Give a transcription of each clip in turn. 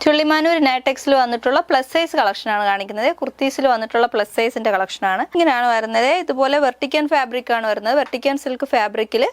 ചുള്ളിമാനൂർ നാറ്റെക്സിൽ വന്നിട്ടുള്ള plus size collection ആണ് കാണിക്കുന്നത്. കുർത്തീസിൽ വന്നിട്ടുള്ള പ്ലസ് സൈസിന്റെ കളക്ഷൻ ആണ്. ഇങ്ങനെയാണ് വരുന്നത്. ഇതുപോലെ വെർട്ടിക്കൻ ഫാബ്രിക് ആണ് വരുന്നത്. വെർട്ടിക്കൻ സിൽക്ക് ഫാബ്രിക്കിൽ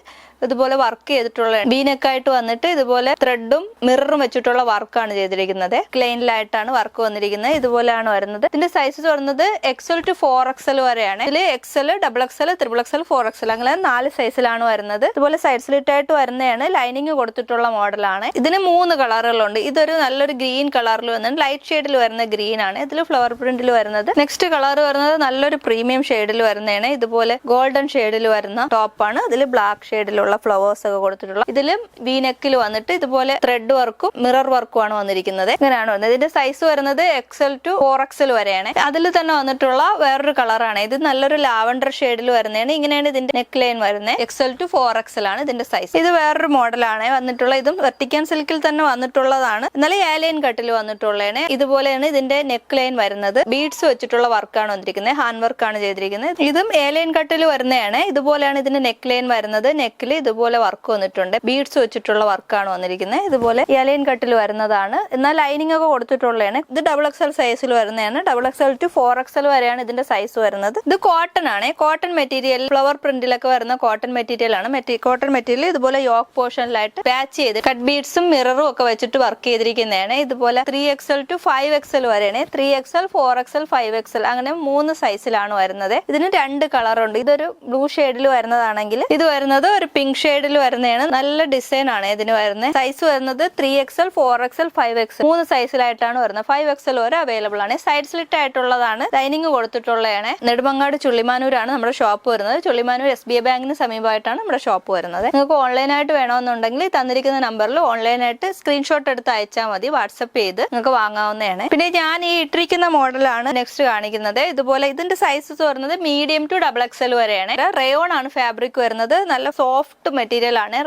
ഇതുപോലെ വർക്ക് ചെയ്തിട്ടുള്ള ബീനെക്കായിട്ട് വന്നിട്ട് ഇതുപോലെ ത്രെഡും മിററും വെച്ചിട്ടുള്ള വർക്കാണ് ചെയ്തിരിക്കുന്നത്. ക്ലെയിനിലായിട്ടാണ് വർക്ക് വന്നിരിക്കുന്നത്. ഇതുപോലെയാണ് വരുന്നത്. ഇതിന്റെ സൈസസ് വരുന്നത് XL to 4XL വരെയാണ്. ഇതിൽ XL, XXL, XXL, 4XL അങ്ങനെ 4 സൈസിലാണ് വരുന്നത്. ഇതുപോലെ സൈഡ് സ്ലിറ്റ് ആയിട്ട് വരുന്നതാണ്. ലൈനിങ് കൊടുത്തിട്ടുള്ള മോഡലാണ്. ഇതിന് 3 കളറുകളുണ്ട്. ഇതൊരു നല്ലൊരു ഗ്രീൻ കളറിൽ വന്നിട്ട് ലൈറ്റ് ഷെയ്ഡിൽ വരുന്ന ഗ്രീൻ ആണ്. ഇതിൽ ഫ്ലവർ പ്രിന്റിൽ വരുന്നത്. നെക്സ്റ്റ് കളർ വരുന്നത് നല്ലൊരു പ്രീമിയം ഷെയ്ഡിൽ വരുന്നതാണ്. ഇതുപോലെ ഗോൾഡൻ ഷെയ്ഡിൽ വരുന്ന ടോപ്പാണ്. ഇതിൽ ബ്ലാക്ക് ഷെയ്ഡിലുള്ള ഫ്ലവേഴ്സ് ഒക്കെ കൊടുത്തിട്ടുള്ള. ഇതിലും വീനെക്കിൽ വന്നിട്ട് ഇതുപോലെ ത്രെഡ് വർക്കും മിറർ വർക്കും ആണ് വന്നിരിക്കുന്നത്. ഇങ്ങനെയാണ് വരുന്നത്. ഇതിന്റെ സൈസ് വരുന്നത് XL to 4XL വരെയാണ്. അതിൽ തന്നെ വന്നിട്ടുള്ള വേറൊരു കളറാണ്. ഇത് നല്ലൊരു ലാവണ്ടർ ഷെയ്ഡിൽ വരുന്നതാണ്. ഇങ്ങനെയാണ് ഇതിന്റെ നെക്ക് ലൈൻ വരുന്നത്. XL to 4XL ആണ് ഇതിന്റെ സൈസ്. ഇത് വേറൊരു മോഡലാണ് വന്നിട്ടുള്ള. ഇതും വെർട്ടിക്കൻ സിൽക്കിൽ തന്നെ വന്നിട്ടുള്ളതാണ്. എന്നാൽ ഏലൈൻ കട്ടിൽ വന്നിട്ടുള്ളതാണ്. ഇതുപോലെയാണ് ഇതിന്റെ നെക്ക് ലൈൻ വരുന്നത്. ബീഡ്സ് വെച്ചിട്ടുള്ള വർക്കാണ് വന്നിരിക്കുന്നത്. ഹാൻഡ് വർക്കാണ് ചെയ്തിരിക്കുന്നത്. ഇതും ഏലൈൻ കട്ടിൽ വരുന്നതാണ്. ഇതുപോലെയാണ് ഇതിന്റെ നെക്ക് ലൈൻ വരുന്നത്. നെക്കിൽ ഇതുപോലെ വർക്ക് വന്നിട്ടുണ്ട്. ബീഡ്സ് വെച്ചിട്ടുള്ള വർക്കാണ് വന്നിരിക്കുന്നത്. ഇതുപോലെ ഏലൈൻ കട്ടിൽ വരുന്നതാണ്. എന്നാൽ ലൈനിങ് ഒക്കെ കൊടുത്തിട്ടുള്ളതാണ്. ഇത് XXL സൈസിൽ വരുന്നതാണ്. XXL to 4XL വരെയാണ് ഇതിന്റെ സൈസ് വരുന്നത്. ഇത് കോട്ടൺ ആണ്. കോട്ടൺ മെറ്റീരിയൽ ഫ്ലവർ പ്രിന്റിലൊക്കെ വരുന്ന കോട്ടൺ മെറ്റീരിയൽ ആണ്. കോട്ടൺ മെറ്റീരിയൽ ഇതുപോലെ യോക്ക് പോർഷനിലായിട്ട് പാച്ച് ചെയ്ത് കട്ട് ബീഡ്സും മിററും ഒക്കെ വെച്ചിട്ട് വർക്ക് ചെയ്തിരിക്കുന്നതാണ്. ഇതുപോലെ 3XL to 5XL വരെയാണ്. 3XL, 4XL, 5XL അങ്ങനെ 3 സൈസിലാണ് വരുന്നത്. ഇതിന് 2 കളറുണ്ട്. ഇതൊരു ബ്ലൂ ഷെയ്ഡിൽ വരുന്നതാണെങ്കിൽ ഇത് വരുന്നത് ഒരു പിങ്ക് ഷെയ്ഡിൽ വരുന്നതാണ്. നല്ല ഡിസൈൻ ആണ് ഇതിന് വരുന്നത്. സൈസ് വരുന്നത് 3XL, 4XL, 5XL 3 സൈസിലായിട്ടാണ് വരുന്നത്. 5XL വരെ അവൈലബിൾ ആണ്. സൈഡ് സ്ലിറ്റ് ആയിട്ടുള്ളതാണ്. ലൈനിങ് കൊടുത്തിട്ടുള്ളതാണ്. നെടുമങ്ങാട് ചുള്ളിമാനൂരാണ് നമ്മുടെ ഷോപ്പ് വരുന്നത്. ചുള്ളിമാനൂർ SBI ബാങ്കിന് സമീപമായിട്ടാണ് നമ്മുടെ ഷോപ്പ് വരുന്നത്. നിങ്ങൾക്ക് ഓൺലൈനായിട്ട് വേണമെന്നുണ്ടെങ്കിൽ തന്നിരിക്കുന്ന നമ്പറിൽ ഓൺലൈനായിട്ട് സ്ക്രീൻഷോട്ട് എടുത്ത് അയച്ചാൽ മതി. വാട്സപ്പ് ചെയ്ത് നിങ്ങൾക്ക് വാങ്ങാവുന്നതാണ്. പിന്നെ ഞാൻ ഈ ഇട്ടിരിക്കുന്ന മോഡലാണ് നെക്സ്റ്റ് കാണിക്കുന്നത്. ഇതുപോലെ ഇതിന്റെ സൈസസ് വരുന്നത് മീഡിയം ടു XXL വരെയാണ്. റയോൺ ആണ് ഫാബ്രിക് വരുന്നത്. നല്ല സോഫ്റ്റ് മെറ്റീരിയൽ ആണ്.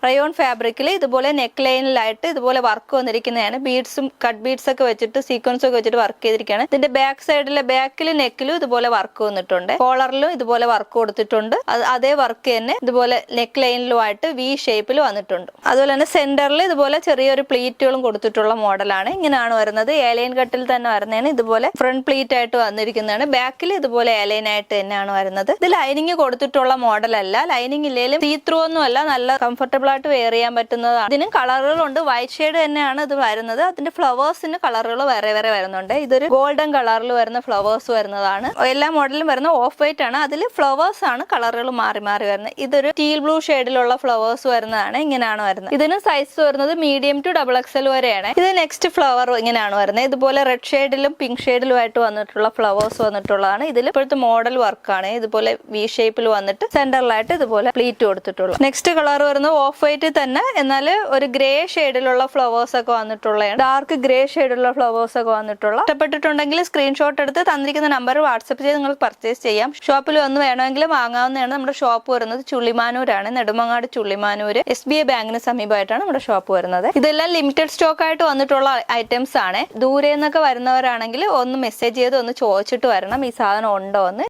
റയോൺ ഫാബ്രിക്കിൽ ഇതുപോലെ നെക്ക് ലൈനിലായിട്ട് ഇതുപോലെ വർക്ക് വന്നിരിക്കുന്നതാണ്. ബീഡ്സും കട്ട് ബീഡ്സ് ഒക്കെ വെച്ചിട്ട് സീക്വൻസ് ഒക്കെ വെച്ചിട്ട് വർക്ക് ചെയ്തിരിക്കുകയാണ്. ഇതിന്റെ ബാക്ക് സൈഡിലെ ബാക്കിലും നെക്കിലും ഇതുപോലെ വർക്ക് വന്നിട്ടുണ്ട്. കോളറിലും ഇതുപോലെ വർക്ക് കൊടുത്തിട്ടുണ്ട്. അതേ വർക്ക് തന്നെ ഇതുപോലെ നെക്ക് ലൈനിലുമായിട്ട് V ഷേപ്പിൽ വന്നിട്ടുണ്ട്. അതുപോലെ തന്നെ സെന്ററിൽ ഇതുപോലെ ചെറിയൊരു പ്ലീറ്റുകളും കൊടുത്തിട്ടുള്ള മോഡലാണ്. ഇങ്ങനെയാണ് വരുന്നത്. ഏലൈൻ കട്ടിൽ തന്നെ വരുന്നതാണ്. ഇതുപോലെ ഫ്രണ്ട് പ്ലീറ്റ് ആയിട്ട് വന്നിരിക്കുന്നതാണ്. ബാക്കിൽ ഇതുപോലെ ഏലൈൻ ആയിട്ട് തന്നെയാണ് വരുന്നത്. ഇത് ലൈനിങ് കൊടുത്തിട്ടുള്ള മോഡലല്ല. ലൈനിങ് ഇല്ലെങ്കിലും സീ ത്രൂ ഒന്നും അല്ല. നല്ല കംഫർട്ടബിൾ ആയിട്ട് വെയർ ചെയ്യാൻ പറ്റുന്നതാണ്. ഇതിനും കളറുകളുണ്ട്. വൈറ്റ് ഷെയ്ഡ് തന്നെയാണ് ഇത് വരുന്നത്. അതിന്റെ ഫ്ലവേഴ്സിന് കളറുകൾ വേറെ വേറെ വരുന്നുണ്ട്. ഇതൊരു ഗോൾഡൻ കളറിൽ വരുന്ന ഫ്ലവേഴ്സ് വരുന്നതാണ്. എല്ലാ മോഡലും വരുന്ന ഓഫ് വൈറ്റ് ആണ്. അതിൽ ഫ്ലവേഴ്സ് ആണ് കളറുകൾ മാറി മാറി വരുന്നത്. ഇതൊരു ടീൽ ബ്ലൂ ഷെയ്ഡിലുള്ള ഫ്ലവേഴ്സ് വരുന്നതാണ്. ഇങ്ങനെയാണ് വരുന്നത്. ഇതിന് സൈസ് വരുന്നത് മീഡിയം ടു XXL വരെയാണ്. ഇത് നെക്സ്റ്റ് ഫ്ലവർ ഇങ്ങനെയാണ് വരുന്നത്. ഇതുപോലെ റെഡ് ഷെയ്ഡിലും പിങ്ക് ഷെയ്ഡിലും ആയിട്ട് വന്നിട്ടുള്ള ഫ്ലവേഴ്സ് വന്നിട്ടുള്ളതാണ്. ഇതിൽ ഇപ്പോഴത്തെ മോഡൽ വർക്കാണ്. ഇതുപോലെ V ഷേപ്പിൽ വന്നിട്ട് സെന്ററിലായിട്ട് ഇതുപോലെ പ്ലീറ്റ് കൊടുത്തിട്ടുള്ളത്. നെക്സ്റ്റ് കളർ വരുന്നത് ഓഫ് വൈറ്റ് തന്നെ. എന്നാൽ ഒരു ഗ്രേ ഷെയ്ഡിലുള്ള ഫ്ലവേഴ്സ് ഒക്കെ വന്നിട്ടുള്ളതാണ്. ഡാർക്ക് ഗ്രേ ഷെയ്ഡിലുള്ള ഫ്ലവേഴ്സ് ഒക്കെ വന്നിട്ടുള്ള. ഇഷ്ടപ്പെട്ടിട്ടുണ്ടെങ്കിൽ സ്ക്രീൻഷോട്ട് എടുത്ത് തന്നിരിക്കുന്ന നമ്പർ വാട്സപ്പ് ചെയ്ത് നിങ്ങൾക്ക് പർച്ചേസ് ചെയ്യാം. ഷോപ്പിൽ വന്ന് വേണമെങ്കിൽ വാങ്ങാവുന്നതാണ്. നമ്മുടെ ഷോപ്പ് വരുന്നത് ചുള്ളിമാനൂരാണ്. നെടുമങ്ങാട് ചുള്ളിമാനൂര് SBI ബാങ്കിന് സമീപമായിട്ടാണ് നമ്മുടെ ഷോപ്പ് വരുന്നത്. ഇതെല്ലാം ലിമിറ്റഡ് സ്റ്റോക്ക് ആയിട്ട് വന്നിട്ടുള്ള ഐറ്റംസ് ആണ്. ദൂരെ നിന്നൊക്കെ വരുന്നവരാണെങ്കിൽ ഒന്ന് മെസ്സേജ് ചെയ്ത് ഒന്ന് ചോദിച്ചിട്ട് വരണം ഈ സാധനം ഉണ്ടോ എന്ന്.